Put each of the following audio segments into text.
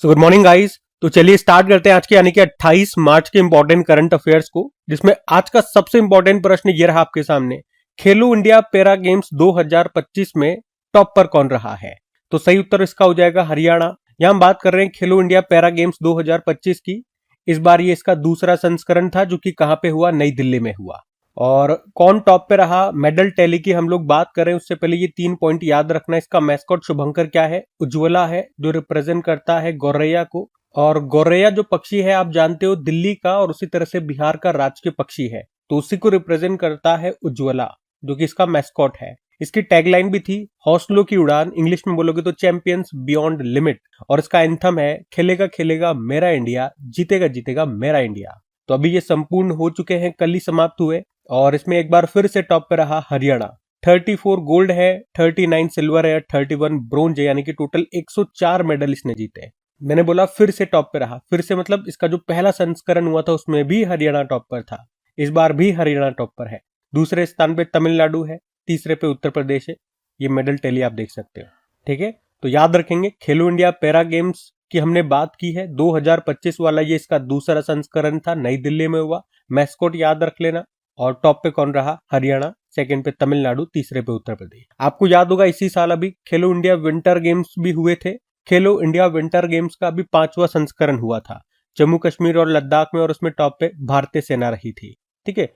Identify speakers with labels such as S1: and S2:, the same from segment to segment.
S1: So good morning guys. तो चलिए start करते हैं आज के यानी कि 28 मार्च के इंपॉर्टेंट करंट अफेयर्स को, जिसमें आज का सबसे इंपॉर्टेंट प्रश्न ये रहा आपके सामने। खेलो इंडिया पैरा गेम्स 2025 में टॉप पर कौन रहा है? तो सही उत्तर इसका हो जाएगा हरियाणा। यहां हम बात कर रहे हैं खेलो इंडिया पैरा गेम्स 2025 की। इस बार ये इसका दूसरा संस्करण था, जो कि कहां पे हुआ? नई दिल्ली में हुआ। और कौन टॉप पे रहा? मेडल टैली की हम लोग बात करें उससे पहले ये 3 पॉइंट याद रखना। इसका मैस्कॉट शुभंकर क्या है? उज्ज्वला है, जो रिप्रेजेंट करता है गौरैया को। और गौरैया जो पक्षी है आप जानते हो दिल्ली का और उसी तरह से बिहार का राजकीय पक्षी है, तो उसी को रिप्रेजेंट करता है उज्ज्वला, जो कि इसका मैस्कॉट है। इसकी टैगलाइन भी थी हौसलों की उड़ान, इंग्लिश में बोलोगे तो चैंपियंस बियॉन्ड लिमिट। और इसका एंथम है खेलेगा खेलेगा मेरा इंडिया, जीतेगा जीतेगा मेरा इंडिया। तो अभी ये संपूर्ण हो चुके हैं, कल ही समाप्त हुए। और इसमें एक बार फिर से टॉप पे रहा हरियाणा। 34 गोल्ड है, 39 सिल्वर है, 31 ब्रोंज है, यानी कि टोटल 104 मेडल इसने जीते। मैंने बोला फिर से टॉप पे रहा, फिर से मतलब इसका जो पहला संस्करण हुआ था उसमें भी हरियाणा टॉप पर था, इस बार भी हरियाणा टॉप पर है। दूसरे स्थान पे तमिलनाडु है, तीसरे पे उत्तर प्रदेश है। ये मेडल टैली आप देख सकते हो, ठीक है। तो याद रखेंगे खेलो इंडिया पैरा गेम्स की हमने बात की है, 2025 वाला ये इसका दूसरा संस्करण था, नई दिल्ली में हुआ। मैस्कॉट याद रख लेना। और टॉप पे कौन रहा? हरियाणा, सेकंड पे तमिलनाडु, तीसरे पे उत्तर प्रदेश। आपको याद होगा इसी साल अभी खेलो इंडिया विंटर गेम्स भी हुए थे। खेलो इंडिया विंटर गेम्स का अभी 5वां संस्करण हुआ था, जम्मू कश्मीर और लद्दाख में, और उसमें टॉप पे भारतीय सेना रही थी, ठीक है।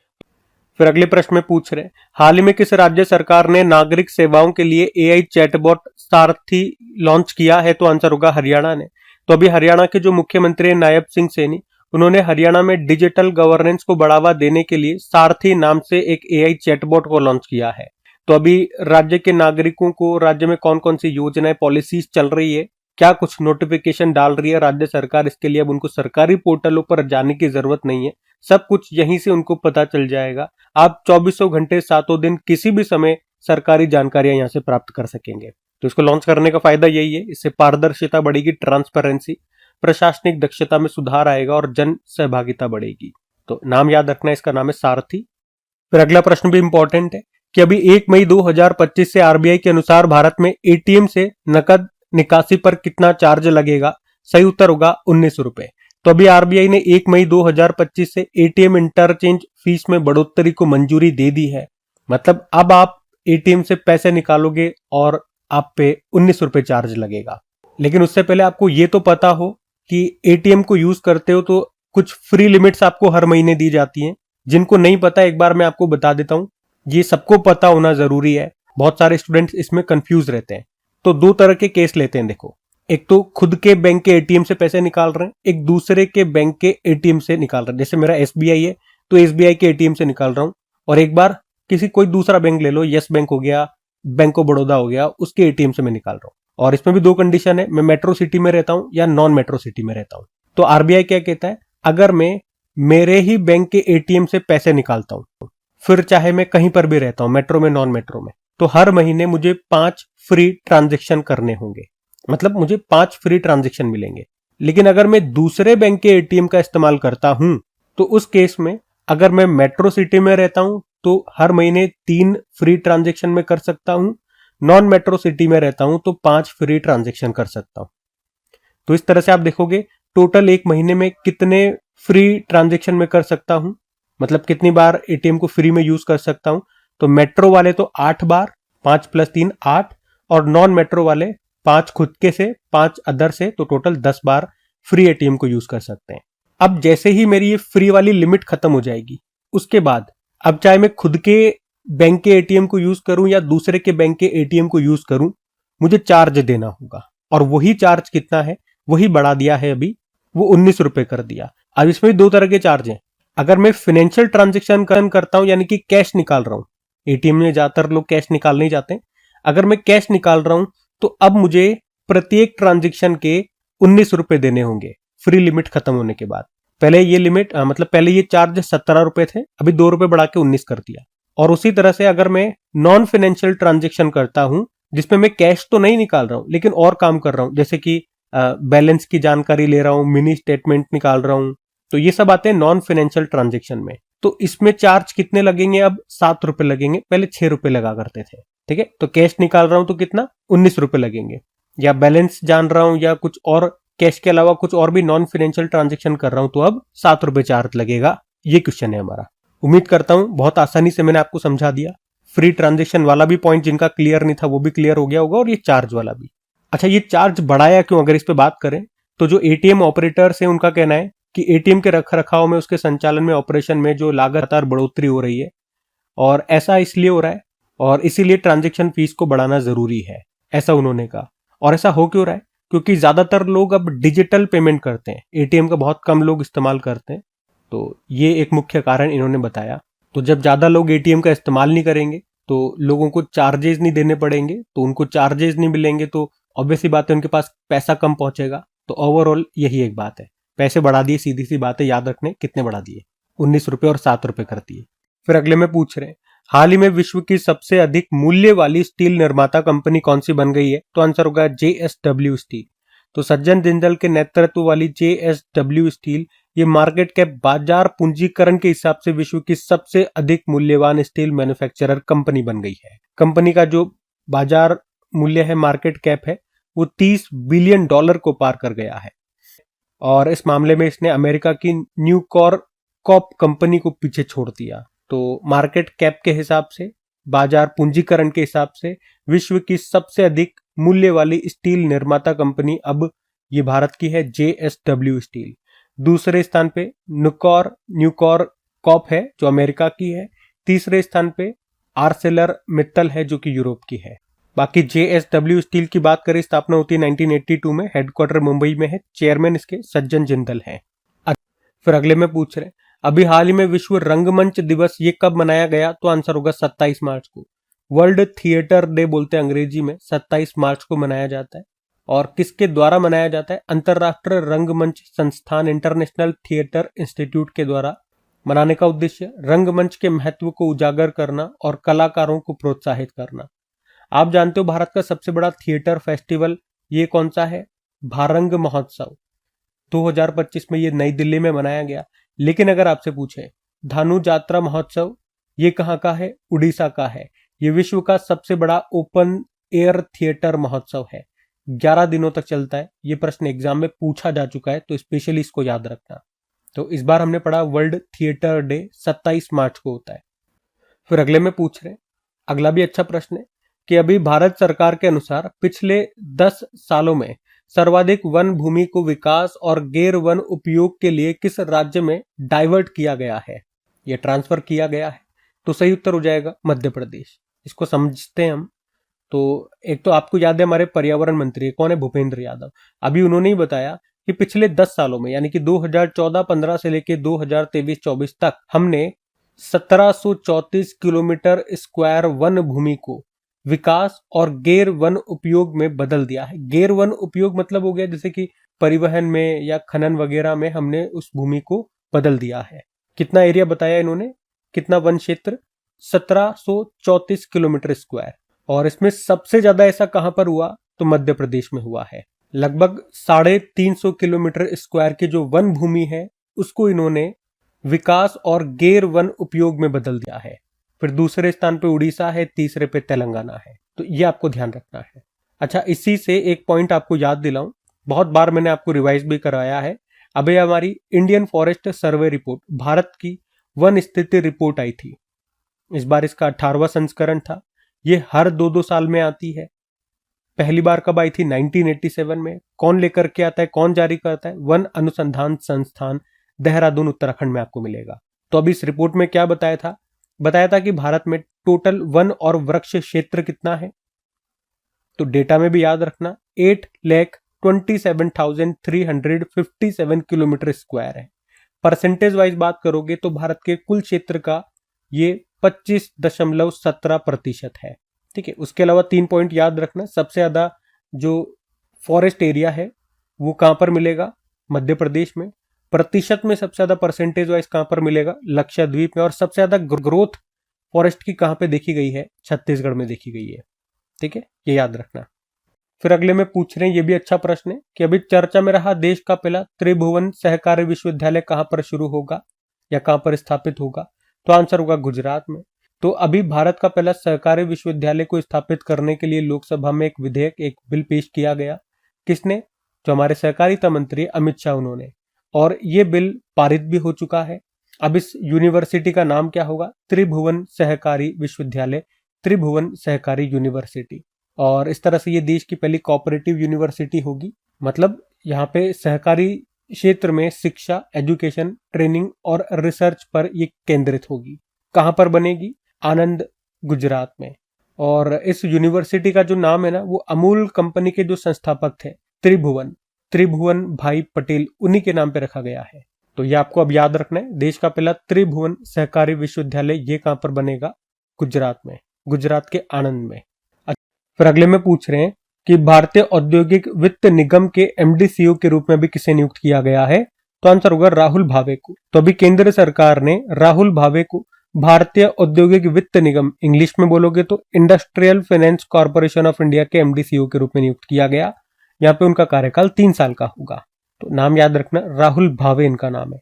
S1: फिर अगले प्रश्न में पूछ रहे, हाल ही में किस राज्य सरकार ने नागरिक सेवाओं के लिए एआई चैटबॉट सारथी लॉन्च किया है? तो आंसर होगा हरियाणा ने। तो अभी हरियाणा के जो मुख्यमंत्री नायब सिंह सैनी, उन्होंने हरियाणा में डिजिटल गवर्नेंस को बढ़ावा देने के लिए सारथी नाम से एक एआई चैटबॉट को लॉन्च किया है। तो अभी राज्य के नागरिकों को राज्य में कौन कौन सी योजनाएं पॉलिसीज चल रही है, क्या कुछ नोटिफिकेशन डाल रही है राज्य सरकार, इसके लिए अब उनको सरकारी पोर्टलों पर जाने की जरूरत नहीं है, सब कुछ यहीं से उनको पता चल जाएगा। आप 24 घंटे 7 दिन किसी भी समय सरकारी जानकारियां यहां से प्राप्त कर सकेंगे। तो इसको लॉन्च करने का फायदा यही है, इससे पारदर्शिता बढ़ेगी, ट्रांसपेरेंसी, प्रशासनिक दक्षता में सुधार आएगा और जन सहभागिता बढ़ेगी। तो नाम याद रखना, इसका नाम है सारथी। फिर अगला प्रश्न भी इंपॉर्टेंट है कि अभी 1 मई 2025 से आरबीआई के अनुसार भारत में एटीएम से नकद निकासी पर कितना चार्ज लगेगा? सही उत्तर होगा 19 रुपए। तो अभी आरबीआई ने 1 मई 2025 से एटीएम इंटरचेंज फीस में बढ़ोतरी को मंजूरी दे दी है। मतलब अब आप एटीएम से पैसे निकालोगे और आप पे 19 रुपए चार्ज लगेगा। लेकिन उससे पहले आपको ये तो पता हो कि एटीएम को यूज करते हो तो कुछ फ्री लिमिट्स आपको हर महीने दी जाती हैं। जिनको नहीं पता एक बार मैं आपको बता देता हूं, ये सबको पता होना जरूरी है, बहुत सारे स्टूडेंट्स इसमें कंफ्यूज रहते हैं। तो 2 तरह के केस लेते हैं, देखो, एक तो खुद के बैंक के एटीएम से पैसे निकाल रहे हैं, एक दूसरे के बैंक के एटीएम से निकाल रहे हैं। जैसे मेरा एसबीआई है तो एसबीआई के एटीएम से निकाल रहा हूं, और एक बार किसी कोई दूसरा बैंक ले लो, यस बैंक हो गया, बैंक ऑफ बड़ौदा हो गया, उसके एटीएम से मैं निकाल रहा हूं। और इसमें भी 2 कंडीशन है, मैं मेट्रो सिटी में रहता हूं या नॉन मेट्रो सिटी में रहता हूं। तो आरबीआई क्या कहता है, अगर मैं मेरे ही बैंक के एटीएम से पैसे निकालता हूं, फिर चाहे मैं कहीं पर भी रहता हूं, मेट्रो में नॉन मेट्रो में, तो हर महीने मुझे 5 फ्री ट्रांजेक्शन करने होंगे। मतलब मुझे 5 फ्री ट्रांजेक्शन मिलेंगे। लेकिन अगर मैं दूसरे बैंक के एटीएम का इस्तेमाल करता हूं, तो उस केस में अगर मैं मेट्रो सिटी में रहता हूं तो हर महीने 3 फ्री ट्रांजेक्शन में कर सकता हूं, नॉन मेट्रो सिटी में रहता हूं तो 5 फ्री ट्रांजेक्शन कर सकता हूं। तो इस तरह से आप देखोगे टोटल एक महीने में कितने फ्री ट्रांजेक्शन में कर सकता हूं, मतलब कितनी बार एटीएम को फ्री में यूज कर सकता हूं। तो मेट्रो वाले तो 8 बार, 5 + 3 8, और नॉन मेट्रो वाले 5 खुद के से, 5 अदर से, तो टोटल 10 बार फ्री एटीएम को यूज कर सकते हैं। अब जैसे ही मेरी ये फ्री वाली लिमिट खत्म हो जाएगी, उसके बाद अब चाहे मैं खुद के बैंक के एटीएम को यूज करूं या दूसरे के बैंक के एटीएम को यूज करूं, मुझे चार्ज देना होगा। और वही चार्ज कितना है, वही बढ़ा दिया है अभी, वो 19 रुपए कर दिया। अब इसमें 2 तरह के चार्ज हैं। अगर मैं फाइनेंशियल ट्रांजेक्शन करता हूं, यानी कि कैश निकाल रहा हूं, एटीएम में ज्यादातर लोग कैश निकालने जाते हैं, अगर मैं कैश निकाल रहा हूं तो अब मुझे प्रत्येक ट्रांजेक्शन के 19 रुपए देने होंगे फ्री लिमिट खत्म होने के बाद। पहले ये लिमिट मतलब पहले ये चार्ज 17 रुपए थे, अभी 2 रुपए बढ़ा के 19 कर दिया। और उसी तरह से अगर मैं नॉन फाइनेंशियल ट्रांजेक्शन करता हूं, जिसमें मैं कैश तो नहीं निकाल रहा हूं लेकिन और काम कर रहा हूं, जैसे कि बैलेंस की जानकारी ले रहा हूं, मिनी स्टेटमेंट निकाल रहा हूं, तो ये सब आते हैं नॉन फाइनेंशियल ट्रांजेक्शन में। तो इसमें चार्ज कितने लगेंगे? अब 7 रुपए लगेंगे, पहले 6 रुपए लगा करते थे, ठीक है। तो कैश निकाल रहा हूं तो कितना? 19 रुपए लगेंगे। या बैलेंस जान रहा हूं या कुछ और कैश के अलावा कुछ और भी नॉन फाइनेंशियल ट्रांजेक्शन कर रहा हूं तो अब 7 रुपए चार्ज लगेगा। ये क्वेश्चन है हमारा। उम्मीद करता हूं बहुत आसानी से मैंने आपको समझा दिया। फ्री ट्रांजेक्शन वाला भी पॉइंट जिनका क्लियर नहीं था वो भी क्लियर हो गया होगा, और ये चार्ज वाला भी। अच्छा, ये चार्ज बढ़ाया क्यों, अगर इस पे बात करें तो जो एटीएम ऑपरेटर्स हैं उनका कहना है कि एटीएम के रख रखाव में, उसके संचालन में, ऑपरेशन में जो लागत बढ़ोतरी हो रही है, और ऐसा इसलिए हो रहा है और इसीलिए ट्रांजैक्शन फीस को बढ़ाना जरूरी है, ऐसा उन्होंने कहा। और ऐसा हो क्यों रहा है? क्योंकि ज्यादातर लोग अब डिजिटल पेमेंट करते हैं, एटीएम का बहुत कम लोग इस्तेमाल करते हैं, तो ये एक मुख्य कारण इन्होंने बताया। तो जब ज्यादा लोग एटीएम का इस्तेमाल नहीं करेंगे तो लोगों को चार्जेस नहीं देने पड़ेंगे, तो उनको चार्जेस नहीं मिलेंगे तो ऑब्वियसली बात है उनके पास पैसा कम पहुंचेगा। तो ओवरऑल यही एक बात है, पैसे बढ़ा दिए, सीधी सी बात है, याद रखने कितने बढ़ा दिए, 19 रुपए और 7 रुपए कर दिए। फिर अगले में पूछ रहे हैं, हाल ही में विश्व की सबसे अधिक मूल्य वाली स्टील निर्माता कंपनी कौन सी बन गई है? तो आंसर होगा JSW स्टील। तो सज्जन जिंदल के नेतृत्व वाली JSW स्टील ये मार्केट कैप, बाजार पूंजीकरण के हिसाब से विश्व की सबसे अधिक मूल्यवान स्टील मैन्युफैक्चरर कंपनी बन गई है। कंपनी का जो बाजार मूल्य है, मार्केट कैप है, वो $30 बिलियन को पार कर गया है। और इस मामले में इसने अमेरिका की न्यूकॉर कॉप कंपनी को पीछे छोड़ दिया। तो मार्केट कैप के हिसाब से, बाजार पूंजीकरण के हिसाब से विश्व की सबसे अधिक मूल्य वाली स्टील निर्माता कंपनी अब ये भारत की है, JSW स्टील। दूसरे स्थान पे न्यूकॉर कॉप है जो अमेरिका की है। तीसरे स्थान पे आर्सेलर मित्तल है जो कि यूरोप की है। बाकी JSW स्टील की बात करें, स्थापना होती है 1982 में, हेडक्वार्टर मुंबई में है, चेयरमैन इसके सज्जन जिंदल हैं। फिर अगले में पूछ रहे हैं, अभी हाल ही में विश्व रंगमंच दिवस ये कब मनाया गया? तो आंसर होगा 27 मार्च को। वर्ल्ड थिएटर डे बोलते हैं अंग्रेजी में, 27 मार्च को मनाया जाता है। और किसके द्वारा मनाया जाता है? अंतरराष्ट्रीय रंगमंच संस्थान, इंटरनेशनल थिएटर इंस्टीट्यूट के द्वारा। मनाने का उद्देश्य रंगमंच के महत्व को उजागर करना और कलाकारों को प्रोत्साहित करना। आप जानते हो भारत का सबसे बड़ा थिएटर फेस्टिवल ये कौन सा है? भारंग महोत्सव 2025 में ये नई दिल्ली में मनाया गया। लेकिन अगर आपसे पूछे धानु यात्रा महोत्सव ये कहाँ का है? उड़ीसा का है। ये विश्व का सबसे बड़ा ओपन एयर थिएटर महोत्सव है, 11 दिनों तक चलता है। ये प्रश्न एग्जाम में पूछा जा चुका है, तो स्पेशली इसको याद रखना। तो इस बार हमने पढ़ा वर्ल्ड थिएटर डे 27 मार्च को होता है। फिर अगले में पूछ रहे, अगला भी अच्छा प्रश्न है कि अभी भारत सरकार के अनुसार पिछले 10 सालों में सर्वाधिक वन भूमि को विकास और गैर वन उपयोग के लिए किस राज्य में डाइवर्ट किया गया है, या ट्रांसफर किया गया है? तो सही उत्तर हो जाएगा मध्य प्रदेश। इसको समझते हैं हम। तो एक तो आपको याद है हमारे पर्यावरण मंत्री कौन है? भूपेंद्र यादव। अभी उन्होंने ही बताया कि पिछले 10 सालों में, यानी कि 2014-15 से लेके 2023-24 तक हमने 1734 किलोमीटर स्क्वायर वन भूमि को विकास और गैर वन उपयोग में बदल दिया है। गैर वन उपयोग मतलब हो गया जैसे कि परिवहन में या खनन वगैरह में हमने उस भूमि को बदल दिया है। कितना एरिया बताया इन्होंने, कितना वन क्षेत्र? 1734 किलोमीटर स्क्वायर। और इसमें सबसे ज्यादा ऐसा कहां पर हुआ? तो मध्य प्रदेश में हुआ है। लगभग 350 किलोमीटर स्क्वायर की जो वन भूमि है उसको इन्होंने विकास और गैर वन उपयोग में बदल दिया है। फिर दूसरे स्थान पे उड़ीसा है, तीसरे पे तेलंगाना है। तो ये आपको ध्यान रखना है। अच्छा, इसी से एक पॉइंट आपको याद दिलाऊं, बहुत बार मैंने आपको रिवाइज भी कराया है। अभी हमारी Indian forest survey report, Bharat की वन स्थिति रिपोर्ट आई थी। इस बार इसका 18वां संस्करण था। ये हर 2-2 साल में आती है। पहली बार कब आई थी? 1987 में। कौन लेकर के आता है, कौन जारी करता है? वन अनुसंधान संस्थान, देहरादून, उत्तराखंड में आपको मिलेगा। तो अभी इस रिपोर्ट में क्या बताया था? बताया था कि भारत में टोटल वन और वृक्ष क्षेत्र कितना है? तो डेटा में भी याद रखना, 8,27,357 किलोमीटर स्क्वायर है। परसेंटेज वाइज बात करोगे तो भारत के कुल क्षेत्र का ये 25.17% है। ठीक है। उसके अलावा 3 पॉइंट याद रखना, सबसे ज्यादा जो फॉरेस्ट एरिया है वो कहां पर मिलेगा? मध्य प्रदेश में। प्रतिशत में सबसे ज्यादा परसेंटेज वाइज कहां पर मिलेगा? लक्षद्वीप में। और सबसे ज्यादा ग्रोथ फॉरेस्ट की कहां पे देखी गई है? छत्तीसगढ़ में देखी गई है। ठीक है, ये याद रखना। फिर अगले में पूछ रहे हैं, ये भी अच्छा प्रश्न है कि अभी चर्चा में रहा देश का पहला त्रिभुवन सहकारी विश्वविद्यालय कहां पर शुरू होगा या कहां पर स्थापित होगा? तो आंसर होगा गुजरात में। तो अभी भारत का पहला सहकारी विश्वविद्यालय को स्थापित करने के लिए लोकसभा में एक विधेयक, एक बिल पेश किया गया। किसने? जो हमारे सहकारिता मंत्री अमित शाह उन्होंने, और ये बिल पारित भी हो चुका है। अब इस यूनिवर्सिटी का नाम क्या होगा? त्रिभुवन सहकारी विश्वविद्यालय, त्रिभुवन सहकारी यूनिवर्सिटी। और इस तरह से ये देश की पहली कोऑपरेटिव यूनिवर्सिटी होगी। मतलब यहाँ पे सहकारी क्षेत्र में शिक्षा, एजुकेशन, ट्रेनिंग और रिसर्च पर ये केंद्रित होगी। कहाँ पर बनेगी? आनंद, गुजरात में। और इस यूनिवर्सिटी का जो नाम है ना, वो अमूल कंपनी के जो संस्थापक थे त्रिभुवन भाई पटेल, उन्हीं के नाम पे रखा गया है। तो ये आपको अब याद रखना है। देश का पहला त्रिभुवन सहकारी विश्वविद्यालय ये कहां पर बनेगा? गुजरात में, गुजरात के आनंद में। फिर अगले में पूछ रहे हैं कि भारतीय औद्योगिक वित्त निगम के एमडी सीईओ के रूप में भी किसे नियुक्त किया गया है? तो आंसर होगा राहुल भावे को। तो अभी केंद्र सरकार ने राहुल भावे को भारतीय औद्योगिक वित्त निगम, इंग्लिश में बोलोगे तो industrial finance corporation of India के एमडी सीईओ के रूप में नियुक्त किया गया। यहाँ पे उनका कार्यकाल 3 साल का होगा। तो नाम याद रखना, राहुल भावे इनका नाम है।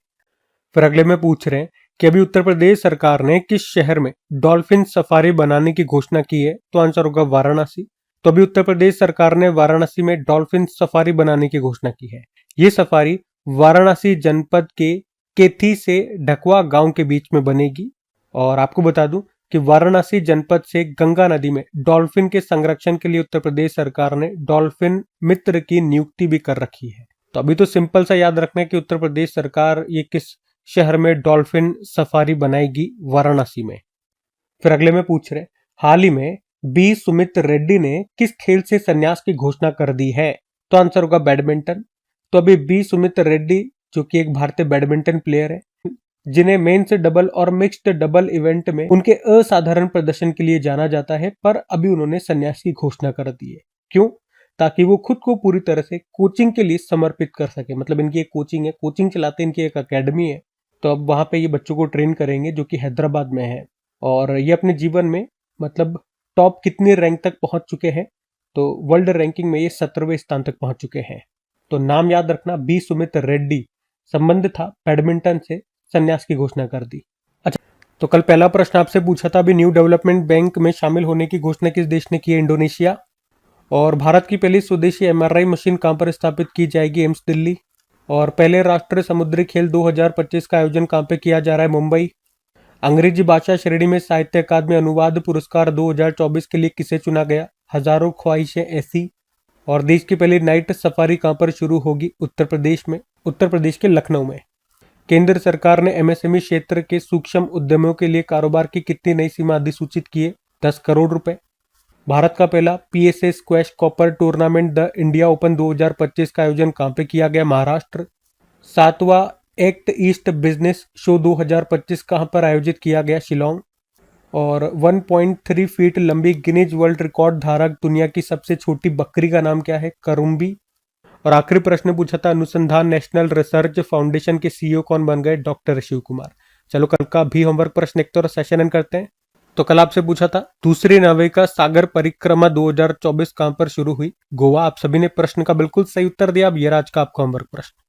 S1: फिर अगले में पूछ रहे हैं कि अभी उत्तर प्रदेश सरकार ने किस शहर में डॉल्फिन सफारी बनाने की घोषणा की है? तो आंसर होगा वाराणसी। तो अभी उत्तर प्रदेश सरकार ने वाराणसी में डॉल्फिन सफारी बनाने की घोषणा की है। ये सफारी वाराणसी जनपद के केथी से ढकवा गांव के बीच में बनेगी। और आपको बता दूं कि वाराणसी जनपद से गंगा नदी में डॉल्फिन के संरक्षण के लिए उत्तर प्रदेश सरकार ने डॉल्फिन मित्र की नियुक्ति भी कर रखी है। तो अभी तो सिंपल सा याद रखना है कि उत्तर प्रदेश सरकार ये किस शहर में डॉल्फिन सफारी बनाएगी? वाराणसी में। फिर अगले में पूछ रहे, हाल ही में बी सुमित रेड्डी ने किस खेल से संन्यास की घोषणा कर दी है? तो आंसर होगा बैडमिंटन। तो अभी बी सुमित रेड्डी, जो कि एक भारतीय बैडमिंटन प्लेयर है, जिन्हें मेंस डबल और मिक्स्ड डबल इवेंट में उनके असाधारण प्रदर्शन के लिए जाना जाता है, पर अभी उन्होंने संन्यास की घोषणा कर दी है। क्यों? ताकि वो खुद को पूरी तरह से कोचिंग के लिए समर्पित कर सके। मतलब इनकी एक कोचिंग है, कोचिंग चलाते इनकी एक अकेडमी है। तो अब वहां पे ये बच्चों को ट्रेन करेंगे, जो कि हैदराबाद में है। और ये अपने जीवन में मतलब टॉप कितनी रैंक तक पहुंच चुके हैं? तो वर्ल्ड रैंकिंग में ये 17वें स्थान तक पहुंच चुके हैं। तो नाम याद रखना, बी सुमित रेड्डी, संबंध था बैडमिंटन से, संन्यास की घोषणा कर दी। अच्छा, तो कल पहला प्रश्न आपसे पूछा था, अभी न्यू डेवलपमेंट बैंक में शामिल होने की घोषणा किस देश ने की है? इंडोनेशिया। और भारत की पहली स्वदेशी एमआरआई मशीन कहां पर स्थापित की जाएगी? एम्स दिल्ली। और पहले राष्ट्रीय समुद्री खेल 2025 का आयोजन कहां पे किया जा रहा है? मुंबई। अंग्रेजी भाषा श्रेणी में साहित्य अकादमी अनुवाद पुरस्कार 2024 के लिए किसे चुना गया? हजारों ख्वाहिशें ऐसी। और देश की पहली नाइट सफारी कहां पर शुरू होगी? उत्तर प्रदेश में, उत्तर प्रदेश के लखनऊ में। केंद्र सरकार ने एमएसएमई क्षेत्र के सूक्ष्म उद्यमों के लिए कारोबार की कितनी नई सीमा अधिसूचित की है? 10 करोड़ रुपए। भारत का पहला PSA squash copper tournament the India Open 2025 का आयोजन कहां पे किया गया? महाराष्ट्र। 7वां एक्ट ईस्ट बिजनेस शो 2025 कहां पर आयोजित किया गया? शिलोंग। और 1.3 फीट लंबी गिनीज वर्ल्ड रिकॉर्ड धारक दुनिया की सबसे छोटी बकरी का नाम क्या है? करुम्बी। और आखिरी प्रश्न पूछा था, अनुसंधान नेशनल रिसर्च फाउंडेशन के सीईओ कौन बन गए? डॉक्टर शिव कुमार। चलो कल का भी होमवर्क प्रश्न एक तो सेशन एंड करते हैं। तो कल आपसे पूछा था, दूसरी नाविका सागर परिक्रमा 2024 कहां पर शुरू हुई? गोवा। आप सभी ने प्रश्न का बिल्कुल सही उत्तर दिया। अब ये आज का आपका होमवर्क प्रश्न।